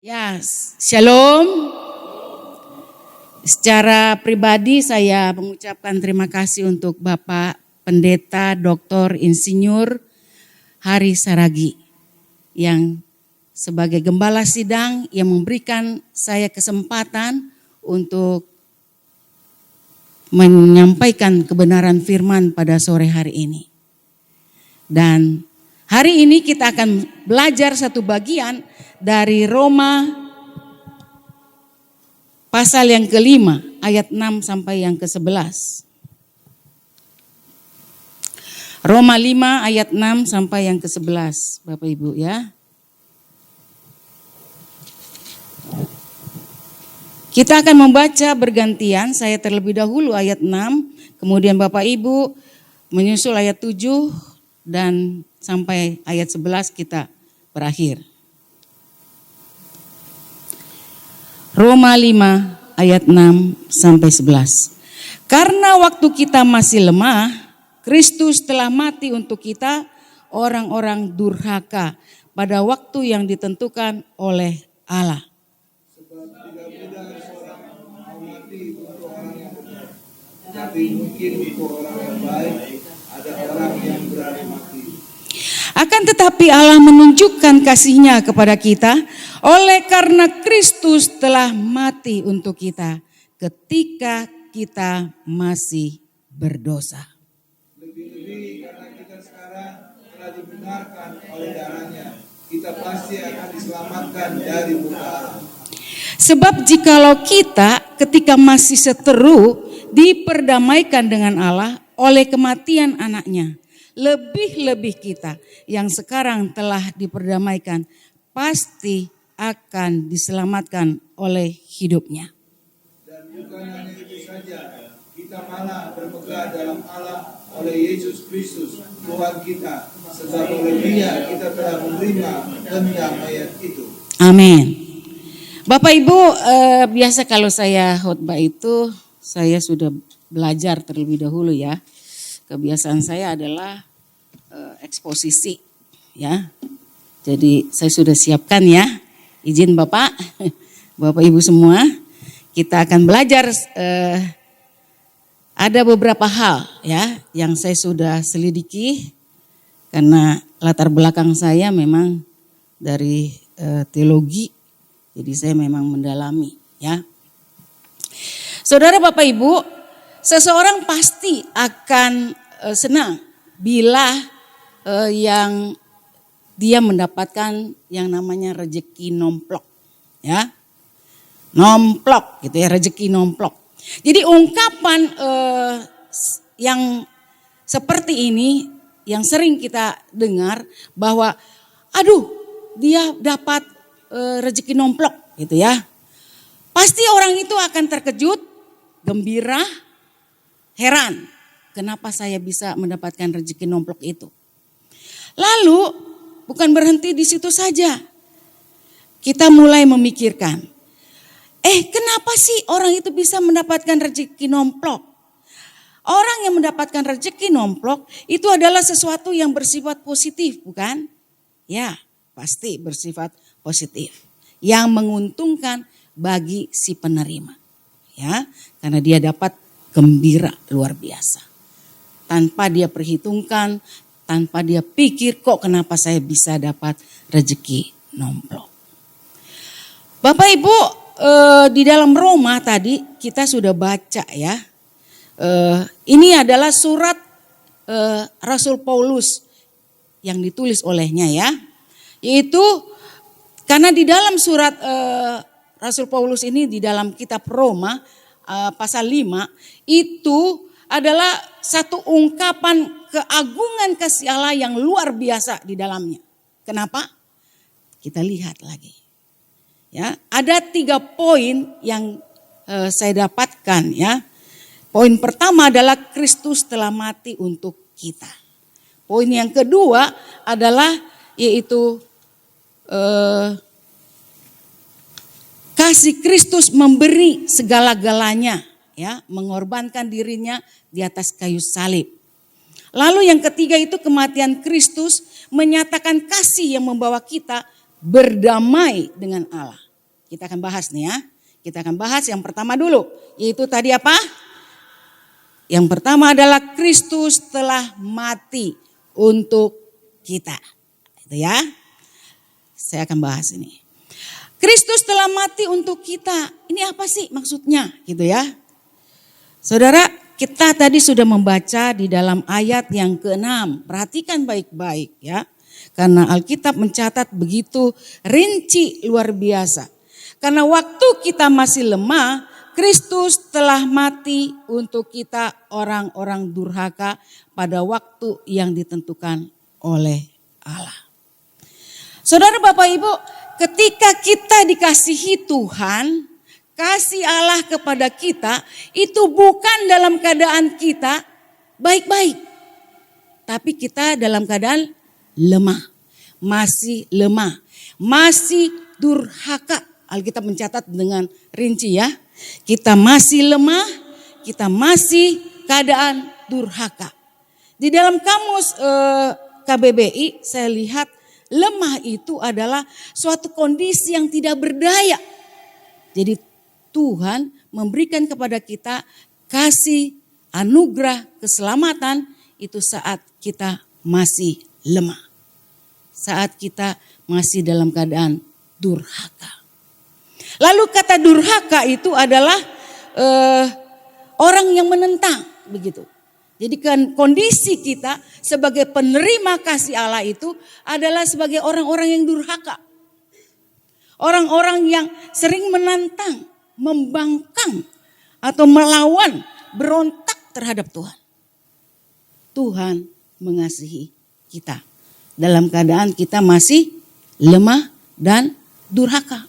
Ya, shalom. Secara pribadi saya mengucapkan terima kasih untuk Bapak Pendeta Dr. Insinyur Hari Saragi yang sebagai gembala sidang yang memberikan saya kesempatan untuk menyampaikan kebenaran firman pada sore hari ini. Dan hari ini kita akan belajar satu bagian dari Roma pasal yang kelima ayat 6 sampai yang ke-11. Roma 5 ayat 6 sampai yang ke-11 Bapak Ibu ya. Kita akan membaca bergantian, saya terlebih dahulu ayat 6, kemudian Bapak Ibu menyusul ayat 7 dan sampai ayat 11 kita berakhir. Roma 5 ayat 6 sampai 11. Karena waktu kita masih lemah, Kristus telah mati untuk kita orang-orang durhaka pada waktu yang ditentukan oleh Allah. Sebab tidak mudah seorang mau mati untuk orang yang benar, tapi mungkin untuk orang yang baik ada orang yang berani mati. Akan tetapi Allah menunjukkan kasih-Nya kepada kita oleh karena Kristus telah mati untuk kita ketika kita masih berdosa. Lebih-lebih karena kita sekarang telah dibenarkan oleh darahnya, kita pasti akan diselamatkan dari murka Allah. Sebab jikalau kita ketika masih seteru diperdamaikan dengan Allah oleh kematian anaknya, lebih-lebih kita yang sekarang telah diperdamaikan pasti akan diselamatkan oleh hidupnya. Dan bukan hanya itu saja, kita malah bermegah dalam Allah oleh Yesus Kristus Tuhan kita, sebab oleh Dia kita telah menerima pendamaian itu. Amin. Bapak Ibu, biasa kalau saya khotbah itu saya sudah belajar terlebih dahulu ya. Kebiasaan saya adalah eksposisi ya. Jadi saya sudah siapkan ya. Izin Bapak, Bapak Ibu semua, kita akan belajar ada beberapa hal ya yang saya sudah selidiki karena latar belakang saya memang dari teologi. Jadi saya memang mendalami ya. Saudara Bapak Ibu, seseorang pasti akan senang bila yang dia mendapatkan yang namanya rezeki nomplok ya. Nomplok gitu ya, rezeki nomplok. Jadi ungkapan yang seperti ini yang sering kita dengar bahwa aduh dia dapat rezeki nomplok gitu ya. Pasti orang itu akan terkejut, gembira, heran. Kenapa saya bisa mendapatkan rezeki nomplok itu? Lalu bukan berhenti di situ saja. Kita mulai memikirkan, kenapa sih orang itu bisa mendapatkan rezeki nomplok? Orang yang mendapatkan rezeki nomplok itu adalah sesuatu yang bersifat positif, bukan? Ya, pasti bersifat positif. Yang menguntungkan bagi si penerima. Ya, karena dia dapat gembira luar biasa. Tanpa dia perhitungkan, tanpa dia pikir kok kenapa saya bisa dapat rezeki nomplok. Bapak Ibu, di dalam Roma tadi kita sudah baca ya. Ini adalah surat Rasul Paulus yang ditulis olehnya ya. Yaitu karena di dalam surat Rasul Paulus ini di dalam kitab Roma pasal 5 itu adalah satu ungkapan keagungan kasih Allah yang luar biasa di dalamnya. Kenapa? Kita lihat lagi. Ya, ada 3 poin yang saya dapatkan ya. Poin pertama adalah Kristus telah mati untuk kita. Poin yang kedua adalah yaitu kasih Kristus memberi segala-galanya ya, mengorbankan dirinya di atas kayu salib. Lalu yang ketiga itu kematian Kristus menyatakan kasih yang membawa kita berdamai dengan Allah. Kita akan bahas nih ya. Kita akan bahas yang pertama dulu. Yaitu tadi apa? Yang pertama adalah Kristus telah mati untuk kita. Itu ya. Saya akan bahas ini. Kristus telah mati untuk kita. Ini apa sih maksudnya? Gitu ya. Saudara, kita tadi sudah membaca di dalam ayat yang ke-6. Perhatikan baik-baik ya. Karena Alkitab mencatat begitu rinci luar biasa. Karena waktu kita masih lemah, Kristus telah mati untuk kita orang-orang durhaka pada waktu yang ditentukan oleh Allah. Saudara Bapak Ibu, ketika kita dikasihi Tuhan, kasih Allah kepada kita itu bukan dalam keadaan kita baik-baik. Tapi kita dalam keadaan lemah, masih durhaka. Alkitab mencatat dengan rinci ya. Kita masih lemah, kita masih keadaan durhaka. Di dalam kamus KBBI saya lihat lemah itu adalah suatu kondisi yang tidak berdaya. Jadi Tuhan memberikan kepada kita kasih anugerah keselamatan itu saat kita masih lemah. Saat kita masih dalam keadaan durhaka. Lalu kata durhaka itu adalah orang yang menentang begitu. Jadi kondisi kita sebagai penerima kasih Allah itu adalah sebagai orang-orang yang durhaka. Orang-orang yang sering menantang, membangkang atau melawan, berontak terhadap Tuhan. Tuhan mengasihi kita dalam keadaan kita masih lemah dan durhaka.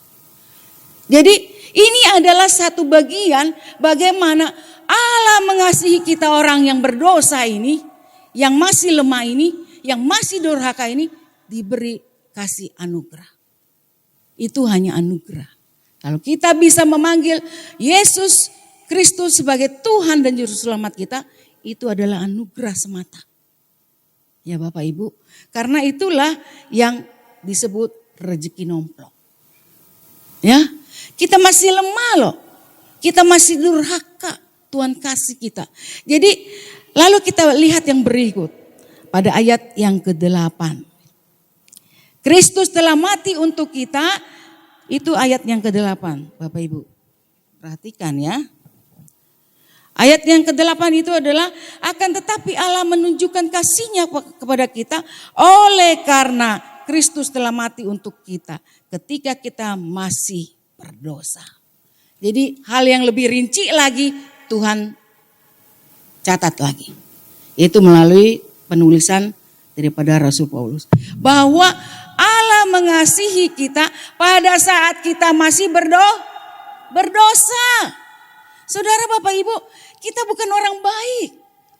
Jadi ini adalah satu bagian bagaimana Allah mengasihi kita orang yang berdosa ini, yang masih lemah ini, yang masih durhaka ini diberi kasih anugerah. Itu hanya anugerah. Kalau kita bisa memanggil Yesus Kristus sebagai Tuhan dan Juru Selamat kita, itu adalah anugerah semata. Ya Bapak Ibu, karena itulah yang disebut rezeki nomplok. Ya, kita masih lemah loh. Kita masih durhaka. Tuhan kasih kita. Jadi lalu kita lihat yang berikut. Pada ayat yang ke-8. Kristus telah mati untuk kita. Itu ayat yang ke-8 Bapak Ibu. Perhatikan ya. Ayat yang ke-8 itu adalah akan tetapi Allah menunjukkan kasih-Nya kepada kita oleh karena Kristus telah mati untuk kita ketika kita masih berdosa. Jadi hal yang lebih rinci lagi Tuhan catat lagi. Itu melalui penulisan daripada Rasul Paulus. Bahwa Allah mengasihi kita pada saat kita masih berdosa. Saudara Bapak Ibu, kita bukan orang baik.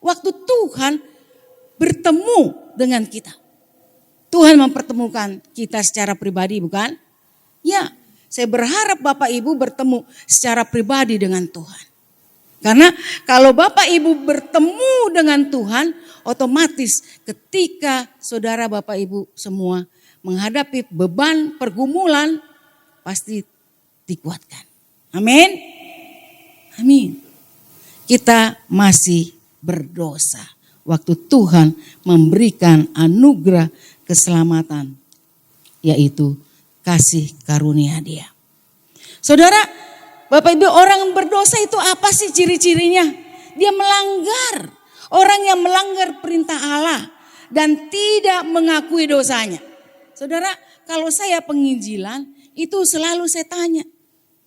Waktu Tuhan bertemu dengan kita. Tuhan mempertemukan kita secara pribadi bukan? Ya, saya berharap Bapak Ibu bertemu secara pribadi dengan Tuhan. Karena kalau Bapak Ibu bertemu dengan Tuhan, otomatis ketika saudara Bapak Ibu semua menghadapi beban pergumulan, pasti dikuatkan. Amin. Amin. Kita masih berdosa. Waktu Tuhan memberikan anugerah keselamatan, yaitu kasih karunia Dia. Saudara, Bapak Ibu, orang berdosa itu apa sih ciri-cirinya? Dia melanggar. Orang yang melanggar perintah Allah dan tidak mengakui dosanya. Saudara, kalau saya penginjilan itu selalu saya tanya.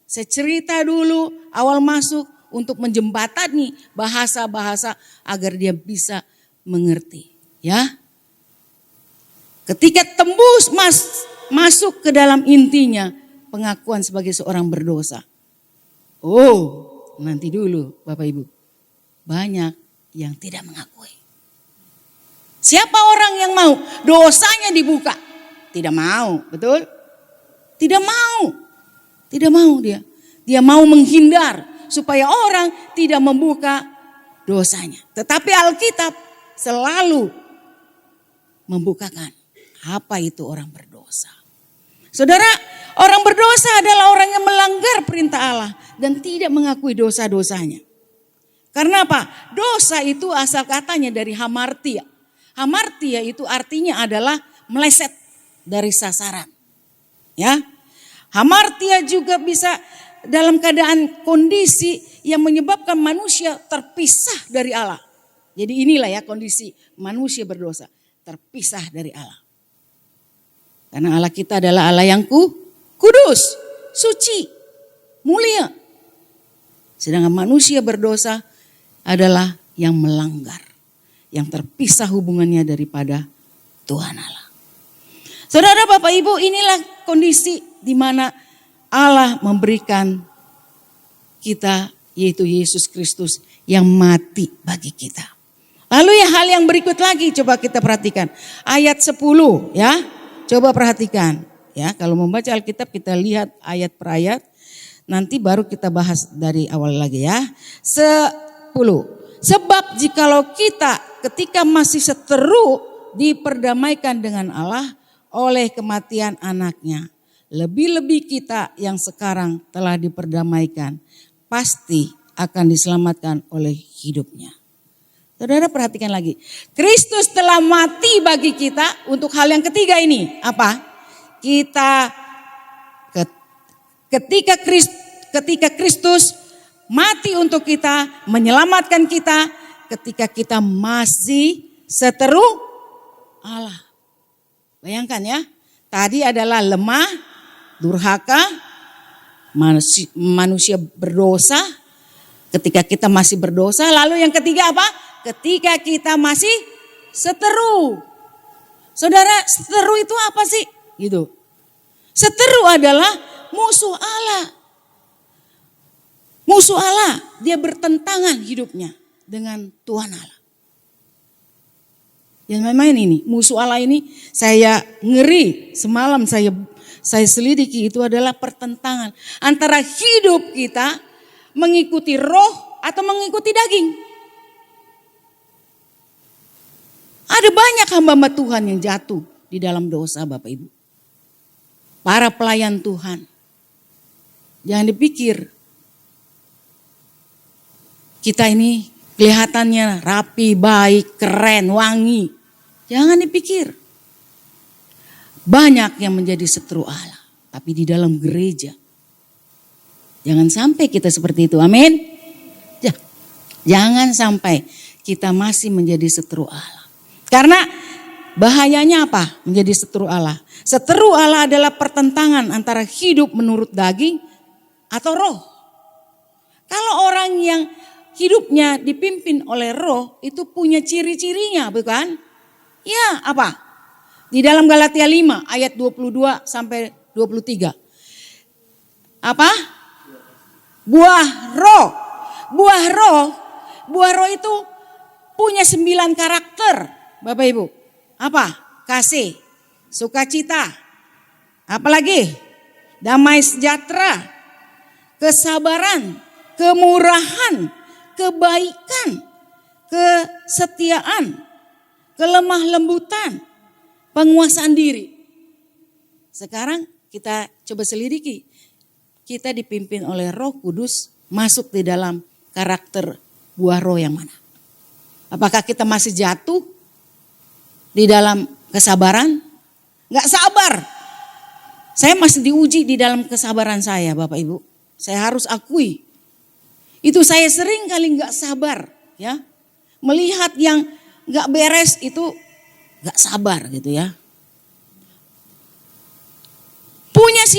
Saya cerita dulu awal masuk untuk menjembatani bahasa-bahasa agar dia bisa mengerti. Ya, ketika tembus masuk ke dalam intinya pengakuan sebagai seorang berdosa. Oh, nanti dulu Bapak Ibu. Banyak yang tidak mengakui. Siapa orang yang mau dosanya dibuka? Tidak mau, betul? Tidak mau. Tidak mau dia. Dia mau menghindar supaya orang tidak membuka dosanya. Tetapi Alkitab selalu membukakan apa itu orang berdosa. Saudara, orang berdosa adalah orang yang perintah Allah dan tidak mengakui dosa-dosanya. Karena apa? Dosa itu asal katanya dari hamartia. Hamartia itu artinya adalah meleset dari sasaran. Ya. Hamartia juga bisa dalam keadaan kondisi yang menyebabkan manusia terpisah dari Allah. Jadi inilah ya kondisi manusia berdosa, terpisah dari Allah. Karena Allah kita adalah Allah yang kudus, suci, mulia. Sedangkan manusia berdosa adalah yang melanggar, yang terpisah hubungannya daripada Tuhan Allah. Saudara, Bapak, Ibu, inilah kondisi di mana Allah memberikan kita, yaitu Yesus Kristus yang mati bagi kita. Lalu ya hal yang berikut lagi coba kita perhatikan. Ayat 10 ya, coba perhatikan. Ya, kalau membaca Alkitab kita lihat ayat per ayat. Nanti baru kita bahas dari awal lagi ya. 10. Sebab jikalau kita ketika masih seteru diperdamaikan dengan Allah oleh kematian anaknya, lebih-lebih kita yang sekarang telah diperdamaikan pasti akan diselamatkan oleh hidupnya. Saudara perhatikan lagi. Kristus telah mati bagi kita untuk hal yang ketiga ini. Apa? Ketika Kristus mati untuk kita, menyelamatkan kita ketika kita masih seteru Allah. Bayangkan ya, tadi adalah lemah, durhaka, manusia berdosa. Ketika kita masih berdosa, lalu yang ketiga apa? Ketika kita masih seteru. Saudara, seteru itu apa sih? Gitu. Seteru adalah musuh Allah. Musuh Allah, dia bertentangan hidupnya dengan Tuhan Allah. Yang main-main ini, musuh Allah ini saya ngeri, semalam saya selidiki, itu adalah pertentangan antara hidup kita mengikuti roh atau mengikuti daging. Ada banyak hamba-hamba Tuhan yang jatuh di dalam dosa, Bapak Ibu. Para pelayan Tuhan. Jangan dipikir kita ini kelihatannya rapi, baik, keren, wangi. Jangan dipikir. Banyak yang menjadi seteru Allah. Tapi di dalam gereja. Jangan sampai kita seperti itu. Amin. Jangan sampai kita masih menjadi seteru Allah. Karena bahayanya apa? Menjadi seteru Allah. Seteru Allah adalah pertentangan antara hidup menurut daging atau roh. Kalau orang yang hidupnya dipimpin oleh roh itu punya ciri-cirinya, bukan? Ya, apa? Di dalam Galatia 5 ayat 22 sampai 23. Apa? Buah roh. Buah roh itu punya 9 karakter, Bapak Ibu. Apa? Kasih, sukacita. Apalagi? Damai sejahtera, kesabaran, kemurahan, kebaikan, kesetiaan, kelemah lembutan, penguasaan diri. Sekarang kita coba selidiki. Kita dipimpin oleh Roh Kudus masuk di dalam karakter buah roh yang mana? Apakah kita masih jatuh di dalam kesabaran? Enggak sabar. Saya masih diuji di dalam kesabaran saya, Bapak Ibu. Saya harus akui. Itu saya sering kali enggak sabar, ya. Melihat yang enggak beres itu enggak sabar gitu ya.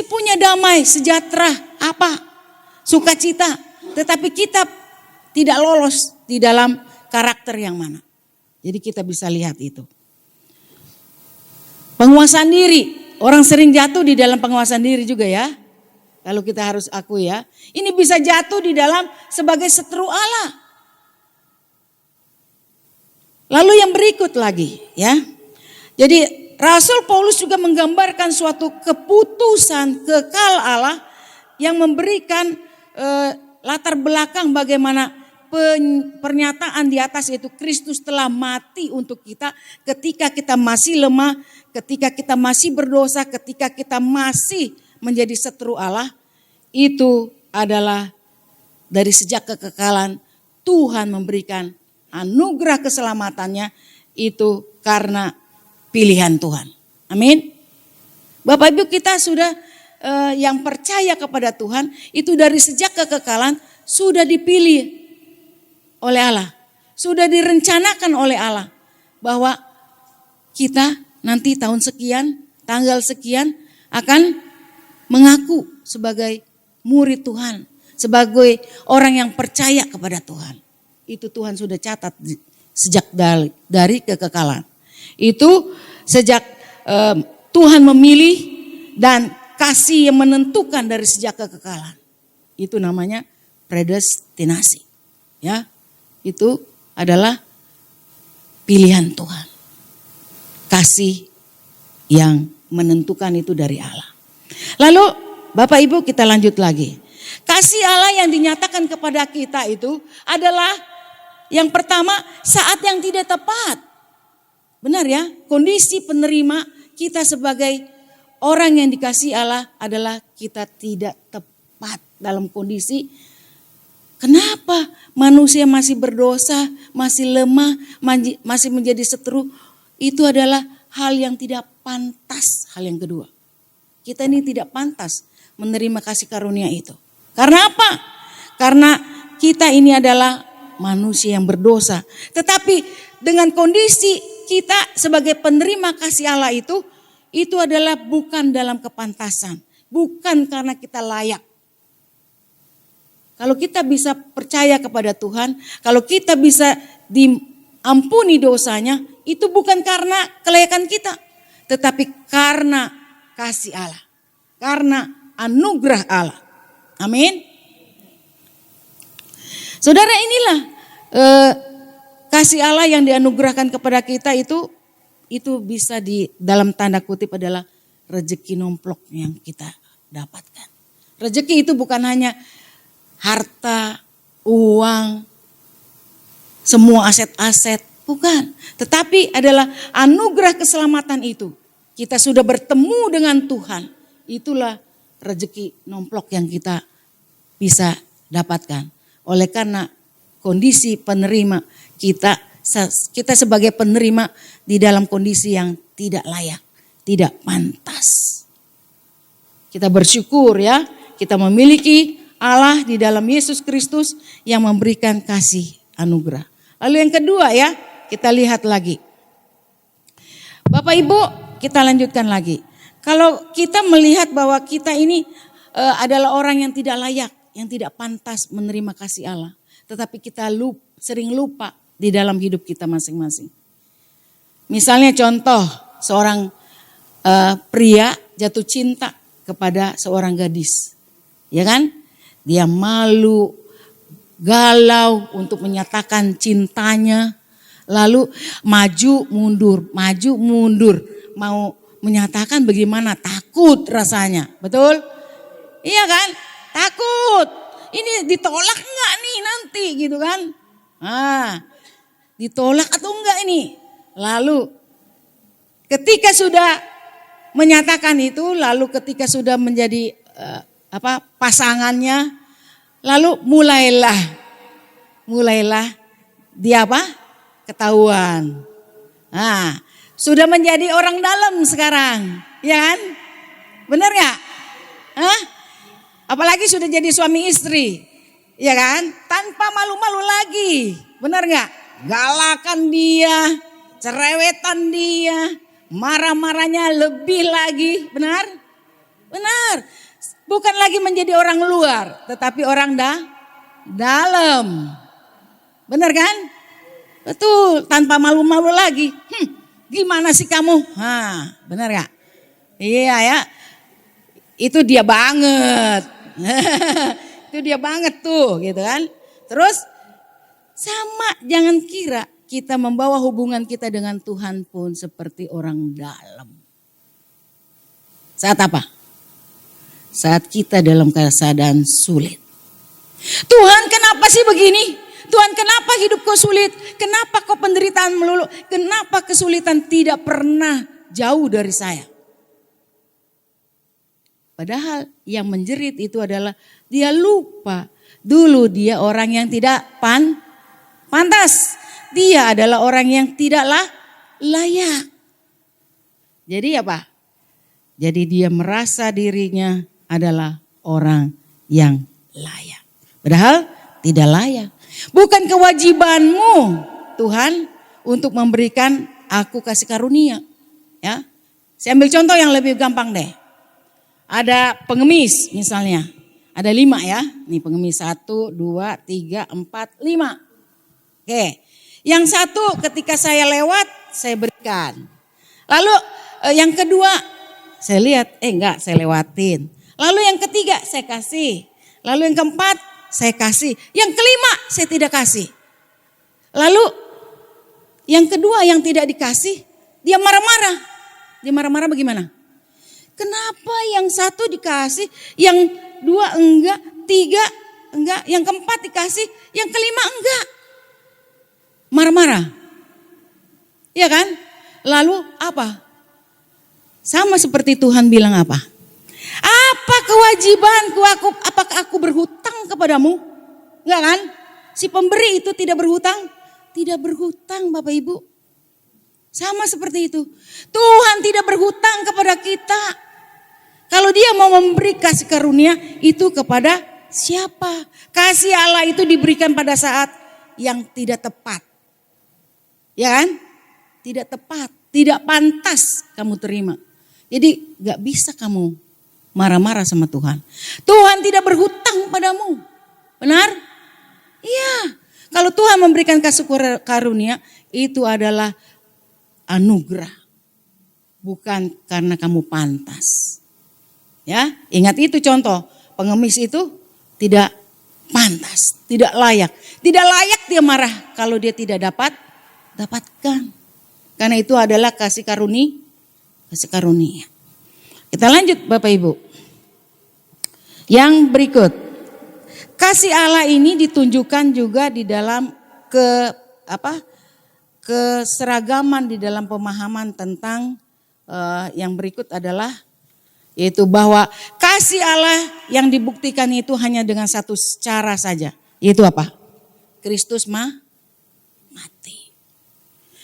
Punya damai, sejahtera, apa? Sukacita. Tetapi kita tidak lolos di dalam karakter yang mana. Jadi kita bisa lihat itu. Penguasaan diri. Orang sering jatuh di dalam penguasaan diri juga ya. Kalau kita harus akui ya. Ini bisa jatuh di dalam sebagai seteru Allah. Lalu yang berikut lagi ya. Jadi Rasul Paulus juga menggambarkan suatu keputusan kekal Allah yang memberikan latar belakang bagaimana pernyataan di atas, yaitu Kristus telah mati untuk kita ketika kita masih lemah, ketika kita masih berdosa, ketika kita masih menjadi seteru Allah. Itu adalah dari sejak kekekalan Tuhan memberikan anugerah keselamatannya itu karena pilihan Tuhan. Amin. Bapak Ibu, kita sudah yang percaya kepada Tuhan itu dari sejak kekekalan sudah dipilih oleh Allah. Sudah direncanakan oleh Allah bahwa kita nanti tahun sekian, tanggal sekian akan mengaku sebagai murid Tuhan, sebagai orang yang percaya kepada Tuhan. Itu Tuhan sudah catat sejak dari kekekalan. Itu sejak Tuhan memilih dan kasih yang menentukan dari sejak kekekalan. Itu namanya predestinasi. Ya, itu adalah pilihan Tuhan. Kasih yang menentukan itu dari Allah. Lalu Bapak Ibu, kita lanjut lagi. Kasih Allah yang dinyatakan kepada kita itu adalah yang pertama saat yang tidak tepat. Benar ya, kondisi penerima kita sebagai orang yang dikasihi Allah adalah kita tidak tepat dalam kondisi. Kenapa manusia masih berdosa, masih lemah, masih menjadi seteru? Itu adalah hal yang tidak pantas. Hal yang kedua, kita ini tidak pantas menerima kasih karunia itu. Karena apa? Karena kita ini adalah manusia yang berdosa. Tetapi dengan kondisi kita sebagai penerima kasih Allah itu adalah bukan dalam kepantasan. Bukan karena kita layak. Kalau kita bisa percaya kepada Tuhan, kalau kita bisa diampuni dosanya, itu bukan karena kelayakan kita. Tetapi karena kasih Allah. Karena anugerah Allah. Amin. Saudara, inilah kasih Allah yang dianugerahkan kepada kita itu bisa dalam tanda kutip adalah rezeki nomplok yang kita dapatkan. Rezeki itu bukan hanya harta, uang, semua aset-aset, bukan. Tetapi adalah anugerah keselamatan itu. Kita sudah bertemu dengan Tuhan. Itulah rezeki nomplok yang kita bisa dapatkan. Oleh karena kondisi penerima kita sebagai penerima di dalam kondisi yang tidak layak, tidak pantas. Kita bersyukur ya, kita memiliki Allah di dalam Yesus Kristus yang memberikan kasih anugerah. Lalu yang kedua ya, kita lihat lagi. Bapak Ibu, kita lanjutkan lagi. Kalau kita melihat bahwa kita ini adalah orang yang tidak layak, yang tidak pantas menerima kasih Allah. Tetapi kita sering lupa di dalam hidup kita masing-masing. Misalnya contoh, seorang pria jatuh cinta kepada seorang gadis. Ya kan? Dia malu, galau untuk menyatakan cintanya. Lalu maju mundur. Mau menyatakan bagaimana, takut rasanya. Betul? Iya kan? Takut. Ini ditolak enggak nih nanti gitu kan? Ditolak atau enggak ini? Lalu ketika sudah menyatakan itu, lalu ketika sudah menjadi pasangannya, lalu mulailah dia ketahuan. Sudah menjadi orang dalam sekarang, ya kan? Benar nggak? Apalagi sudah jadi suami istri, ya kan? Tanpa malu-malu lagi, benar nggak? Galakan dia, cerewetan dia, marah-marahnya lebih lagi, benar? Benar. Bukan lagi menjadi orang luar, tetapi orang dalam. Benar kan? Betul, tanpa malu-malu lagi. Gimana sih kamu? Benar gak? Iya ya, itu dia banget. Itu dia banget tuh gitu kan. Terus sama, jangan kira kita membawa hubungan kita dengan Tuhan pun seperti orang dalam. Saat apa? Saat kita dalam keadaan sulit. Tuhan, kenapa sih begini? Tuhan, kenapa hidup kau sulit? Kenapa kau penderitaan melulu? Kenapa kesulitan tidak pernah jauh dari saya? Padahal yang menjerit itu adalah dia lupa. Dulu dia orang yang tidak pantas. Dia adalah orang yang tidaklah layak. Jadi apa? Jadi dia merasa dirinya adalah orang yang layak. Padahal tidak layak. Bukan kewajibanmu Tuhan untuk memberikan aku kasih karunia. Ya, saya ambil contoh yang lebih gampang deh. Ada pengemis misalnya. Ada 5 ya. Nih pengemis 1, 2, 3, 4, 5. Oke. Yang satu ketika saya lewat saya berikan. Lalu yang kedua saya lihat enggak saya lewatin. Lalu yang ketiga saya kasih. Lalu yang keempat saya kasih. Yang kelima saya tidak kasih. Lalu yang kedua yang tidak dikasih dia marah-marah. Dia marah-marah bagaimana? Kenapa yang satu dikasih, yang dua enggak, tiga enggak, yang keempat dikasih, yang kelima enggak? Marah-marah. Iya kan? Lalu apa? Sama seperti Tuhan bilang apa? Apa kewajibanku? Apakah aku berhutang kepadamu? Enggak kan? Si pemberi itu tidak berhutang. Tidak berhutang Bapak Ibu. Sama seperti itu. Tuhan tidak berhutang kepada kita. Kalau dia mau memberi kasih karunia itu kepada siapa? Kasih Allah itu diberikan pada saat yang tidak tepat. Ya kan? Tidak tepat, tidak pantas kamu terima. Jadi gak bisa kamu marah-marah sama Tuhan. Tuhan tidak berhutang padamu. Benar? Iya. Kalau Tuhan memberikan kasih karunia itu adalah anugerah. Bukan karena kamu pantas. Ya, ingat itu contoh, pengemis itu tidak pantas, tidak layak. Tidak layak dia marah kalau dia tidak dapatkan. Karena itu adalah kasih karunia. Kita lanjut Bapak Ibu. Yang berikut. Kasih Allah ini ditunjukkan juga di dalam keseragaman di dalam pemahaman tentang yang berikut adalah yaitu bahwa kasih Allah yang dibuktikan itu hanya dengan satu cara saja. Yaitu apa? Kristus mati.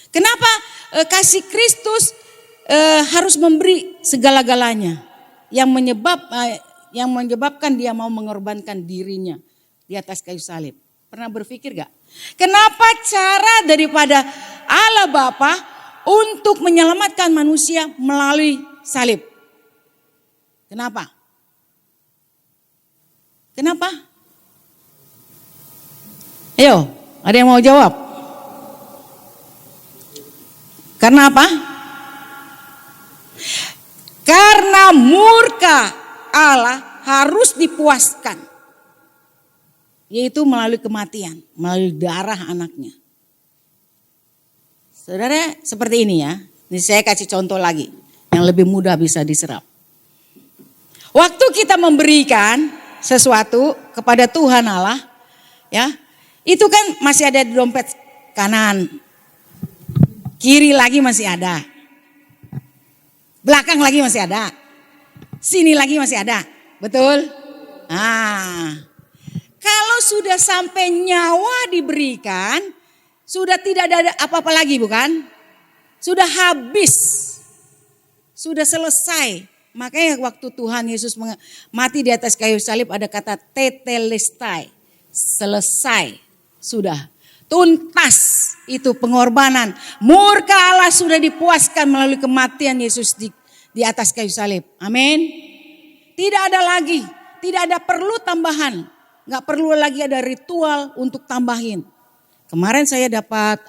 Kenapa kasih Kristus harus memberi segala-galanya? Yang menyebabkan dia mau mengorbankan dirinya di atas kayu salib. Pernah berpikir gak? Kenapa cara daripada Allah Bapa untuk menyelamatkan manusia melalui salib? Kenapa? Ayo, ada yang mau jawab? Karena apa? Karena murka Allah harus dipuaskan. Yaitu melalui kematian, melalui darah anaknya. Saudara seperti ini ya. Ini saya kasih contoh lagi yang lebih mudah bisa diserap. Waktu kita memberikan sesuatu kepada Tuhan Allah, ya, itu kan masih ada di dompet kanan, kiri lagi masih ada, belakang lagi masih ada, sini lagi masih ada, betul? Nah, kalau sudah sampai nyawa diberikan, sudah tidak ada apa-apa lagi bukan? Sudah habis, sudah selesai. Makanya waktu Tuhan Yesus mati di atas kayu salib ada kata tetelestai. Selesai. Sudah. Tuntas itu pengorbanan. Murka Allah sudah dipuaskan melalui kematian Yesus di atas kayu salib. Amin. Tidak ada lagi. Tidak ada perlu tambahan. Gak perlu lagi ada ritual untuk tambahin. Kemarin saya dapat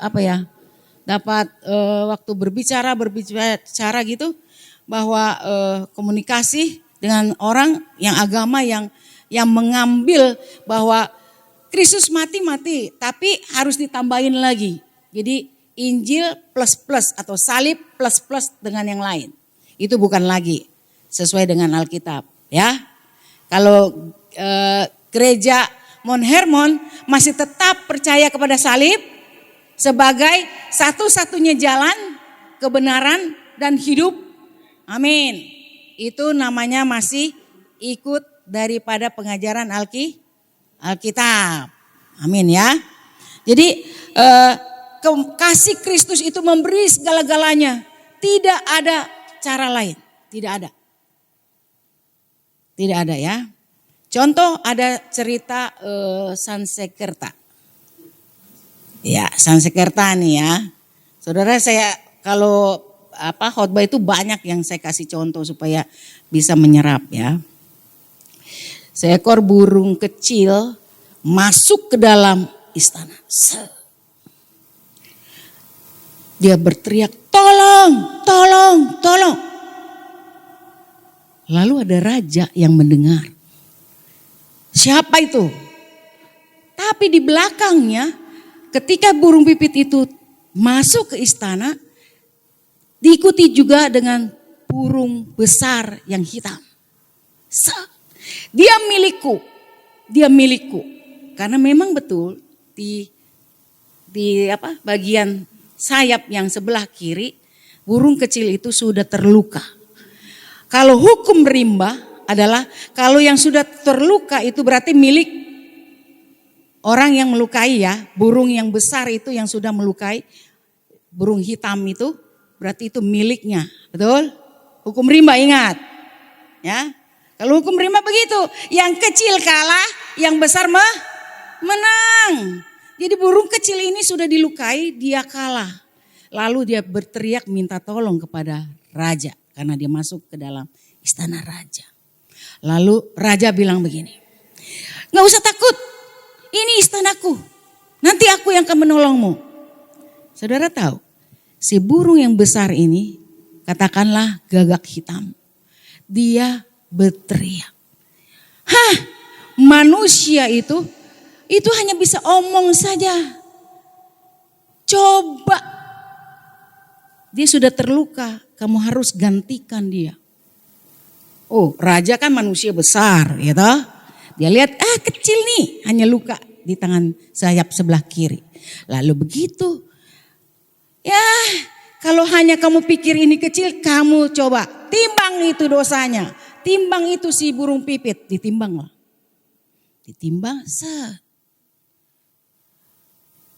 waktu berbicara gitu. Bahwa komunikasi dengan orang yang agama yang mengambil bahwa Kristus mati tapi harus ditambahin lagi. Jadi Injil plus atau salib plus dengan yang lain. Itu bukan lagi sesuai dengan Alkitab ya. Kalau gereja Mount Hermon masih tetap percaya kepada salib sebagai satu-satunya jalan kebenaran dan hidup. Amin. Itu namanya masih ikut daripada pengajaran Alkitab. Amin ya. Jadi kasih Kristus itu memberi segala-galanya. Tidak ada cara lain. Tidak ada. Tidak ada ya. Contoh ada cerita Sansekerta. Ya, Sansekerta nih ya. Saudara, saya kalau khotbah itu banyak yang saya kasih contoh supaya bisa menyerap ya. Seekor burung kecil masuk ke dalam istana. Dia berteriak, "Tolong, tolong, tolong." Lalu ada raja yang mendengar. Siapa itu? Tapi di belakangnya ketika burung pipit itu masuk ke istana, diikuti juga dengan burung besar yang hitam. Dia milikku, dia milikku. Karena memang betul di bagian sayap yang sebelah kiri, burung kecil itu sudah terluka. Kalau hukum rimba adalah kalau yang sudah terluka itu berarti milik orang yang melukai ya. Burung yang besar itu yang sudah melukai, burung hitam itu berarti itu miliknya. Betul? Hukum rimba ingat. Ya. Kalau hukum rimba begitu, yang kecil kalah, yang besar menang. Jadi burung kecil ini sudah dilukai, dia kalah. Lalu dia berteriak minta tolong kepada raja karena dia masuk ke dalam istana raja. Lalu raja bilang begini, "Gak usah takut, ini istanaku, nanti aku yang akan menolongmu." Saudara tahu, si burung yang besar ini, katakanlah gagak hitam, dia berteriak. Manusia itu hanya bisa omong saja. Coba, dia sudah terluka, kamu harus gantikan dia. Oh, raja kan manusia besar, gitu. Dia lihat, kecil nih, hanya luka di tangan sayap sebelah kiri. Lalu begitu, ya kalau hanya kamu pikir ini kecil, kamu coba timbang itu dosanya. Timbang itu si burung pipit, ditimbang lah. Ditimbang,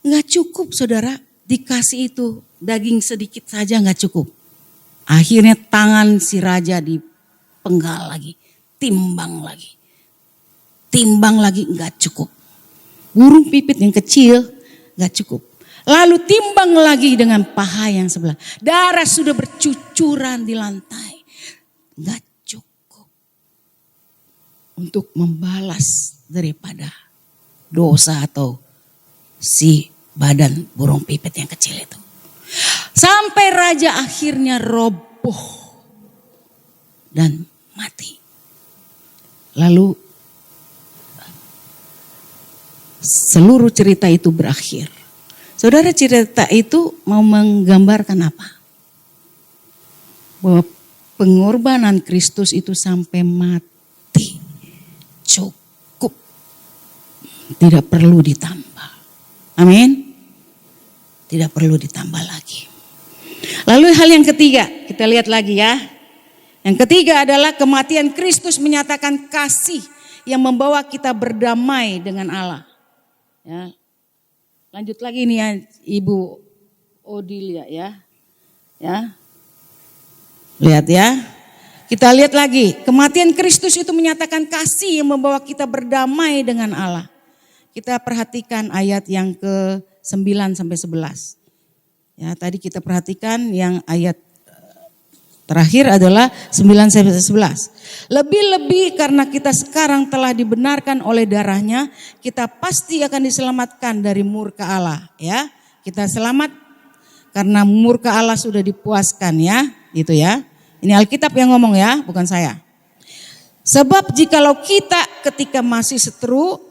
nggak cukup saudara, dikasih itu daging sedikit saja nggak cukup. Akhirnya tangan si raja dipenggal lagi, timbang lagi nggak cukup. Burung pipit yang kecil nggak cukup. Lalu timbang lagi dengan paha yang sebelah, darah sudah bercucuran di lantai, nggak cukup untuk membalas daripada dosa atau si badan burung pipit yang kecil itu. Sampai raja akhirnya roboh dan mati. Lalu seluruh cerita itu berakhir. Saudara, cerita itu mau menggambarkan apa? Bahwa pengorbanan Kristus itu sampai mati. Cukup. Tidak perlu ditambah. Amin. Tidak perlu ditambah lagi. Lalu hal yang ketiga, kita lihat lagi ya. Yang ketiga adalah kematian Kristus menyatakan kasih yang membawa kita berdamai dengan Allah. Ya. Lanjut lagi nih ya, Ibu Odilia ya. Ya. Lihat ya. Kita lihat lagi, kematian Kristus itu menyatakan kasih yang membawa kita berdamai dengan Allah. Kita perhatikan ayat yang ke-9 sampai 11. Ya, tadi kita perhatikan yang ayat terakhir adalah 9 sampai 11. Lebih-lebih karena kita sekarang telah dibenarkan oleh darahnya, kita pasti akan diselamatkan dari murka Allah. Ya, kita selamat karena murka Allah sudah dipuaskan ya, itu ya. Ini Alkitab yang ngomong ya, bukan saya. Sebab jikalau kita ketika masih seteru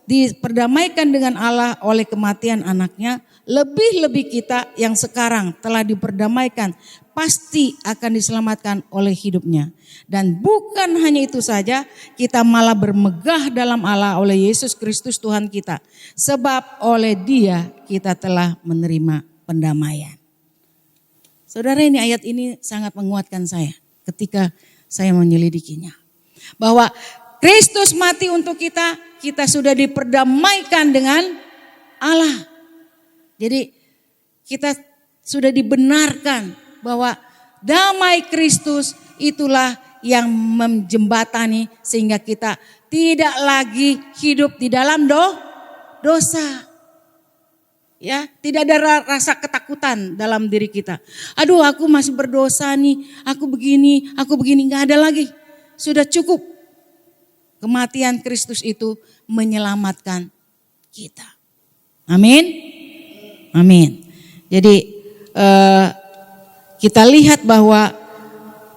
diperdamaikan dengan Allah oleh kematian anaknya, lebih-lebih kita yang sekarang telah diperdamaikan pasti akan diselamatkan oleh hidupnya. Dan bukan hanya itu saja, kita malah bermegah dalam Allah oleh Yesus Kristus Tuhan kita. Sebab oleh Dia kita telah menerima pendamaian. Saudara, ini ayat ini sangat menguatkan saya ketika saya menyelidikinya. Bahwa Kristus mati untuk kita, kita sudah diperdamaikan dengan Allah. Jadi kita sudah dibenarkan bahwa damai Kristus itulah yang menjembatani sehingga kita tidak lagi hidup di dalam dosa. Ya, tidak ada rasa ketakutan dalam diri kita. Aduh, aku masih berdosa nih, aku begini, nggak ada lagi. Sudah cukup. Kematian Kristus itu menyelamatkan kita. Amin. Amin. Jadi kita lihat bahwa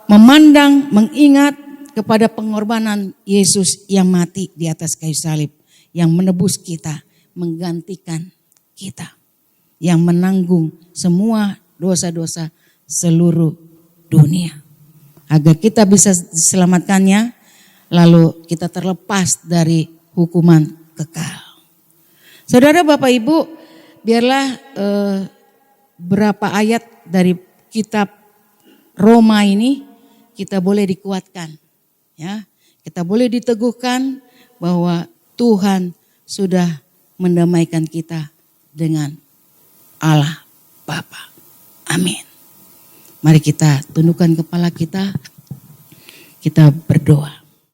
memandang, mengingat kepada pengorbanan Yesus yang mati di atas kayu salib, yang menebus kita, menggantikan kita, yang menanggung semua dosa-dosa seluruh dunia. Agar kita bisa diselamatkannya, lalu kita terlepas dari hukuman kekal. Saudara, Bapak, Ibu, biarlah berapa ayat dari kitab Roma ini kita boleh dikuatkan, ya. Kita boleh diteguhkan bahwa Tuhan sudah mendamaikan kita dengan Allah Bapa. Amin. Mari kita tundukkan kepala kita berdoa.